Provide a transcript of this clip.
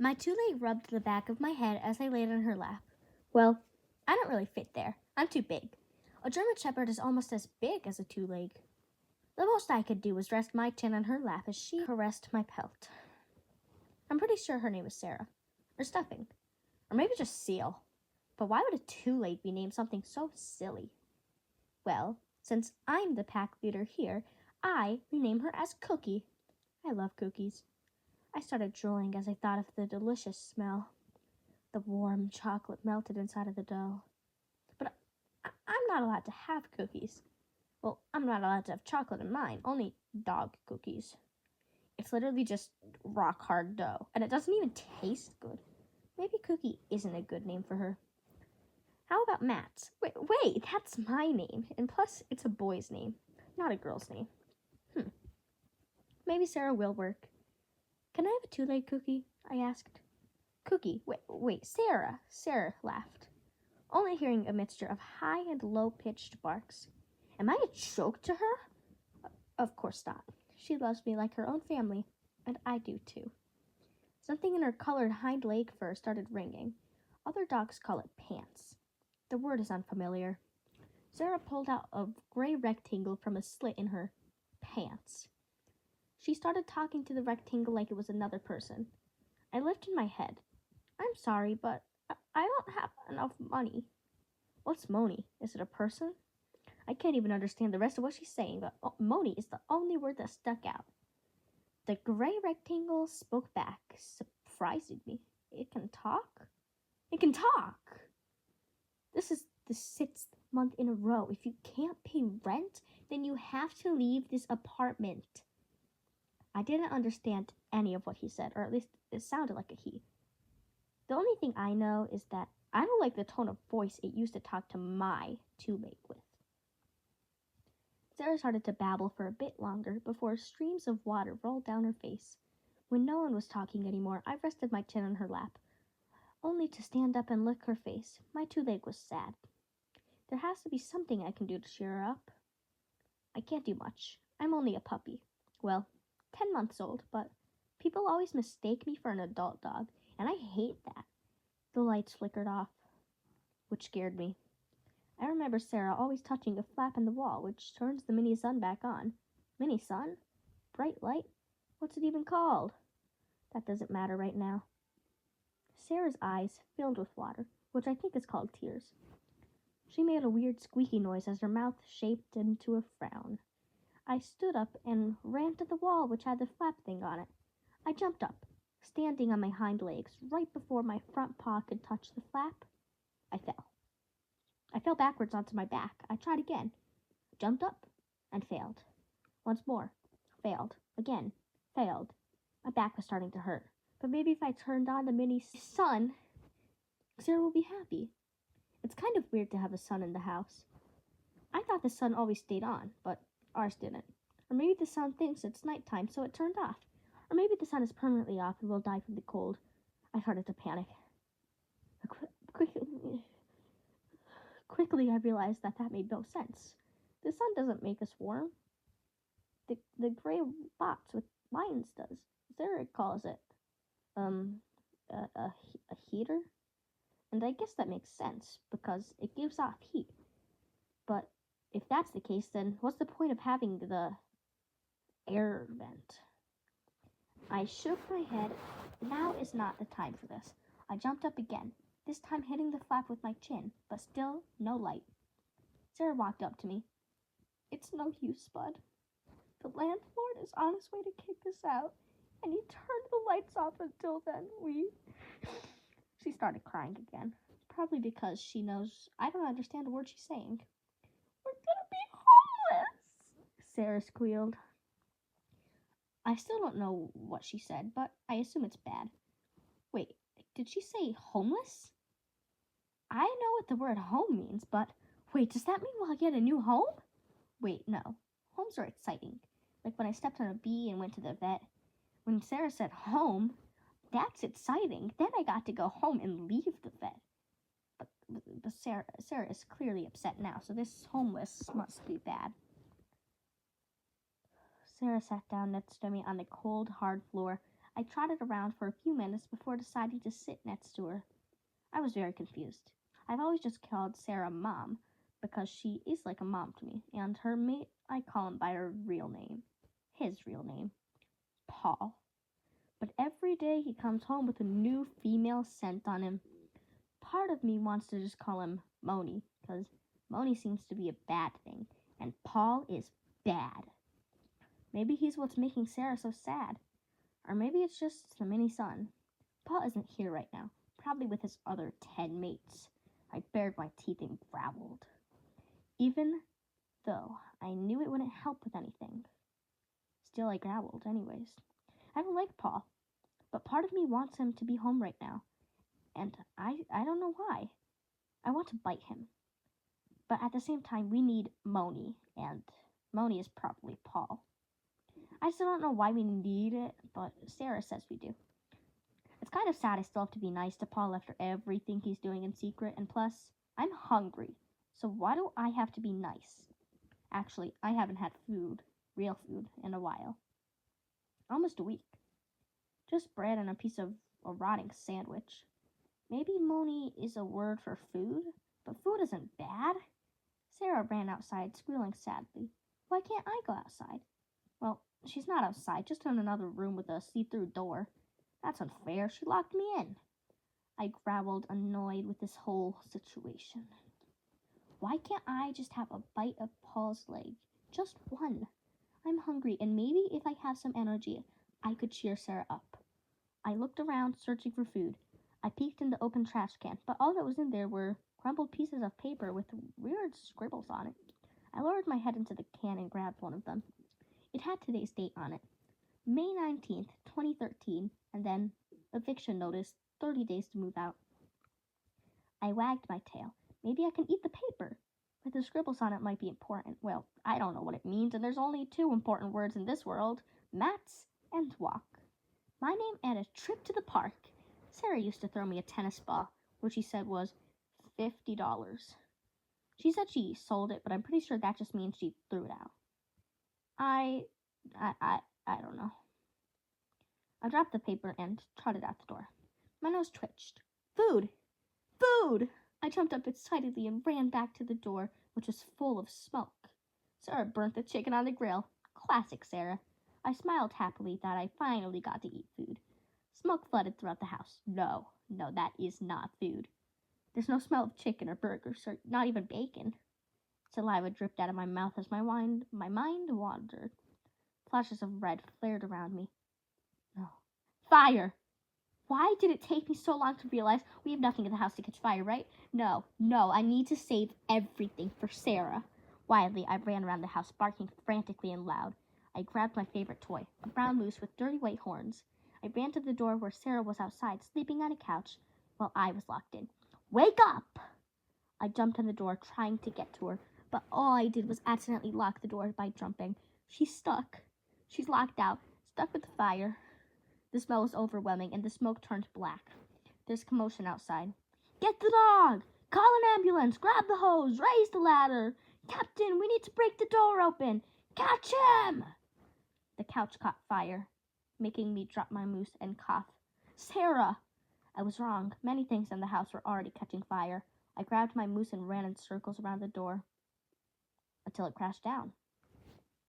My two-leg rubbed the back of my head as I laid on her lap. Well, I don't really fit there. I'm too big. A German Shepherd is almost as big as a two-leg. The most I could do was rest my chin on her lap as she caressed my pelt. I'm pretty sure her name was Sarah. Or Stuffing. Or maybe just Seal. But why would a two-leg be named something so silly? Well, since I'm the pack leader here, I rename her as Cookie. I love cookies. I started drooling as I thought of the delicious smell. The warm chocolate melted inside of the dough. But I'm not allowed to have cookies. Well, I'm not allowed to have chocolate in mine, only dog cookies. It's literally just rock hard dough, and it doesn't even taste good. Maybe Cookie isn't a good name for her. How about Matt? Wait, that's my name, and plus it's a boy's name, not a girl's name. Maybe Sarah will work. Can I have a two-leg cookie? I asked. Cookie, wait, Sarah. Sarah laughed, only hearing a mixture of high and low-pitched barks. Am I a joke to her? Of course not. She loves me like her own family, and I do too. Something in her colored hind leg fur started ringing. Other dogs call it pants. The word is unfamiliar. Sarah pulled out a gray rectangle from a slit in her pants. She started talking to the rectangle like it was another person. I lifted my head. I'm sorry, but I don't have enough money. What's money? Is it a person? I can't even understand the rest of what she's saying, but money is the only word that stuck out. The gray rectangle spoke back, surprising me. It can talk? It can talk! This is the 6th month in a row. If you can't pay rent, then you have to leave this apartment. I didn't understand any of what he said, or at least it sounded like a he. The only thing I know is that I don't like the tone of voice it used to talk to my two-leg with. Sarah started to babble for a bit longer before streams of water rolled down her face. When no one was talking anymore, I rested my chin on her lap, only to stand up and lick her face. My two-leg was sad. There has to be something I can do to cheer her up. I can't do much. I'm only a puppy. Well, 10 months old, but people always mistake me for an adult dog, and I hate that. The lights flickered off, which scared me. I remember Sarah always touching a flap in the wall, which turns the mini sun back on. Mini sun? Bright light? What's it even called? That doesn't matter right now. Sarah's eyes filled with water, which I think is called tears. She made a weird squeaky noise as her mouth shaped into a frown. I stood up and ran to the wall, which had the flap thing on it. I jumped up, standing on my hind legs right before my front paw could touch the flap. I fell. I fell backwards onto my back. I tried again. Jumped up and failed. Once more. Failed. Again. Failed. My back was starting to hurt. But maybe if I turned on the mini sun, Sarah will be happy. It's kind of weird to have a sun in the house. I thought the sun always stayed on, but ours didn't. Or maybe the sun thinks it's nighttime, so it turned off. Or maybe the sun is permanently off and will die from the cold. I started to panic. Quickly, I realized that made no sense. The sun doesn't make us warm. The gray box with lines does. Sarah calls it, a heater. And I guess that makes sense, because it gives off heat. But if that's the case, then what's the point of having the air vent? I shook my head. Now is not the time for this. I jumped up again, this time hitting the flap with my chin, but still no light. Sarah walked up to me. It's no use, Bud. The landlord is on his way to kick us out, and he turned the lights off until then. She started crying again, probably because she knows I don't understand a word she's saying. We're gonna be homeless, Sarah squealed. I still don't know what she said, but I assume it's bad. Wait, did she say homeless? I know what the word home means, but wait, does that mean we'll get a new home? Wait, no. Homes are exciting. Like when I stepped on a bee and went to the vet. When Sarah said home, that's exciting. Then I got to go home and leave the vet. But Sarah is clearly upset now, so this homeless must be bad. Sarah sat down next to me on the cold, hard floor. I trotted around for a few minutes before deciding to sit next to her. I was very confused. I've always just called Sarah Mom because she is like a mom to me, and her mate, I call him by her real name. His real name, Paul. But every day he comes home with a new female scent on him. Part of me wants to just call him Moni, because Moni seems to be a bad thing, and Paul is bad. Maybe he's what's making Sarah so sad. Or maybe it's just the mini sun. Paul isn't here right now, probably with his other 10 mates. I bared my teeth and growled, even though I knew it wouldn't help with anything. Still, I growled anyways. I don't like Paul, but part of me wants him to be home right now, and I don't know why. I want to bite him. But at the same time, we need Moni, and Moni is probably Paul. I still don't know why we need it, but Sarah says we do. It's kind of sad I still have to be nice to Paul after everything he's doing in secret, and plus, I'm hungry, so why do I have to be nice? Actually, I haven't had real food, in a while. Almost a week. Just bread and a piece of a rotting sandwich. Maybe Moni is a word for food, but food isn't bad. Sarah ran outside, squealing sadly. Why can't I go outside? Well, she's not outside, just in another room with a see-through door. That's unfair. She locked me in. I growled, annoyed with this whole situation. Why can't I just have a bite of Paul's leg? Just one. I'm hungry, and maybe if I have some energy, I could cheer Sarah up. I looked around, searching for food. I peeked in the open trash can, but all that was in there were crumpled pieces of paper with weird scribbles on it. I lowered my head into the can and grabbed one of them. It had today's date on it, May 19th, 2013, and then eviction notice, 30 days to move out. I wagged my tail. Maybe I can eat the paper, but the scribbles on it might be important. Well, I don't know what it means, and there's only two important words in this world, mats and walk. My name and a trip to the park. Sarah used to throw me a tennis ball, which she said was $50. She said she sold it, but I'm pretty sure that just means she threw it out. I don't know. I dropped the paper and trotted out the door. My nose twitched. Food! Food! I jumped up excitedly and ran back to the door, which was full of smoke. Sarah burnt the chicken on the grill. Classic Sarah. I smiled happily that I finally got to eat food. Smoke flooded throughout the house. No, that is not food. There's no smell of chicken or burgers, or not even bacon. Saliva dripped out of my mouth as my mind wandered. Flashes of red flared around me. No. Fire! Why did it take me so long to realize we have nothing in the house to catch fire, right? No, I need to save everything for Sarah. Wildly, I ran around the house, barking frantically and loud. I grabbed my favorite toy, a brown moose with dirty white horns. I ran to the door where Sarah was outside, sleeping on a couch, while I was locked in. Wake up! I jumped on the door, trying to get to her, but all I did was accidentally lock the door by jumping. She's stuck. She's locked out, stuck with the fire. The smell was overwhelming, and the smoke turned black. There's commotion outside. Get the dog! Call an ambulance! Grab the hose! Raise the ladder! Captain, we need to break the door open! Catch him! The couch caught fire, making me drop my moose and cough. Sarah! I was wrong. Many things in the house were already catching fire. I grabbed my moose and ran in circles around the door until it crashed down.